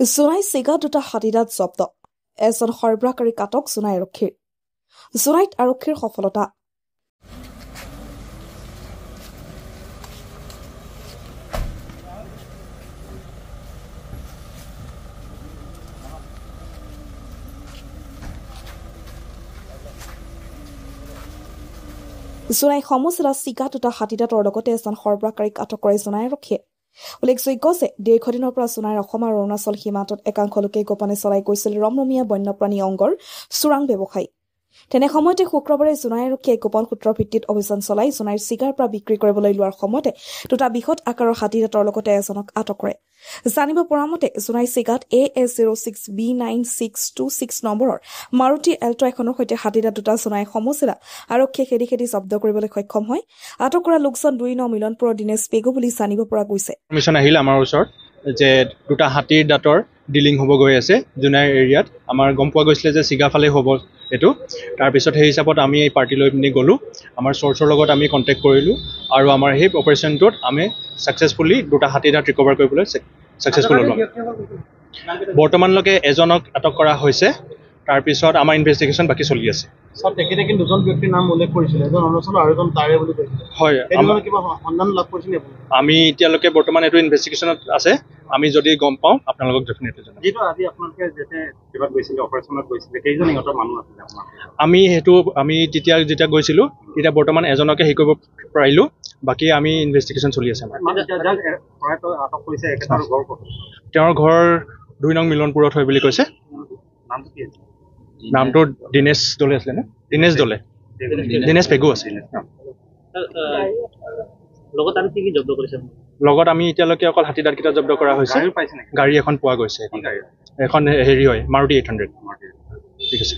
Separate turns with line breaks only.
জোনাই চিগা দুটা হাতীদাঁত জব্দ এজন সৰবৰাহকাৰী কাটক জোনাই আৰক্ষীৰ জোনাইত আৰক্ষীৰ সফলতা জোনাই সমষ্টিৰ চিগা দুটা হাতীদাঁতৰ লগতে এজন সৰবৰাহকাৰীক আটক কৰে জোনাই আৰক্ষীয়ে উল্লেখযোগ্য যে দীৰ্ঘদিনৰ পৰা জোনাইৰ অসম আৰু অৰুণাচল সীমান্তত একাংশ লোকে গোপনে চলাই গৈছিল ৰমৰমীয়া বন্যপ্ৰাণী অংগৰ চোৰাং ব্যৱসায়ী তেনে সময়তে শুক্ৰবাৰে জোনাই আৰক্ষীয়ে গোপন সূত্ৰৰ ভিত্তিত অভিযান চলাই জোনাইৰ চিগাৰ পৰা বিক্ৰী কৰিবলৈ লোৱাৰ সময়তে দুটা বৃহৎ আকাৰৰ হাতীদাঁতৰ লগতে এজনক আটক কৰে জানিব পৰা মতে জোনাই চিগাত AS06B9626 নম্বৰৰ মাৰুতি এল্টো এখনৰ সৈতে হাতীদাঁত দুটা জোনাই সমষ্টিৰা আৰক্ষীয়ে খেদি জব্দ কৰিবলৈ সক্ষম হয় আটক কৰা লোকজন 2 মিলনপুৰৰ দিনেশ পেগু বুলি জানিব পৰা গৈছে
মিছন আহিল আমাৰ ওচৰত যে দুটা হাতীৰ দাঁতৰ ডিলিং হ'ব গৈ আছে জোনাই এৰিয়াত আমাৰ গম পোৱা গৈছিলে যে চিগা ফালে হ'ব এটো তাৰ পিছত সেই হিচাপত আমি এই পাৰ্টি লৈ পিনে গ'লো আমাৰ চৰ্চৰ লগত আমি কন্টেক্ট কৰিলো আৰু আমাৰ সেই অপাৰেশ্যনটোত আমি সাকসেসফুলি দুটা হাতীৰ দাঁত ৰিকভাৰ কৰিবলৈ সাকসেসফুল হ'লো বৰ্তমানলৈকে এজনক আটক কৰা হৈছে তাৰ পিছত আমাৰ ইনভেষ্টিগেশ্যন বাকি চলি আছে
সব দেখি দুজন ব্যক্তিৰ নাম উল্লেখ কৰিছিল এজন অৰুণাচল আৰু এজন তাৰে বুলি কৈছিল
হয়
আমাৰ কিবা সন্ধান লাভ কৰিছিল
আমি এতিয়ালৈকে বৰ্তমান এইটো ইনভেষ্টিগেশ্যনত আছে আমি যদি গম পাওঁ আপোনালোকক ডেফিনেটলি জনাম
যেটো আজি আপোনালোকে যেতে কিবা গৈছিল অপাৰেশ্যনত গৈছিল কেইজন ইহঁতৰ মানুহ আছিল
আমি যেতিয়া গৈছিলো তেতিয়া বৰ্তমান এজনকে হেৰি কৰিব পাৰিলো বাকি আমি ইনভেষ্টিগেশ্যন চলি আছে
আটক কৰিছে একেটাৰ ঘৰ ক'ত
তেওঁৰ ঘৰ 2 মিলনপুৰত হয় বুলি কৈছে
নামটো কি আছে
নামটো দিনেশ দলে আছিলে না দিনেশ পেগু আছে
লগত আৰু কি জব্দ কৰিছে
লগত আমি এতিয়ালৈকে অকল হাতীদাঁত কেইটা জব্দ কৰা হৈছে গাড়ী এখন পোৱা গৈছে এখন হেৰি হয় মাৰুতি 800 ঠিক আছে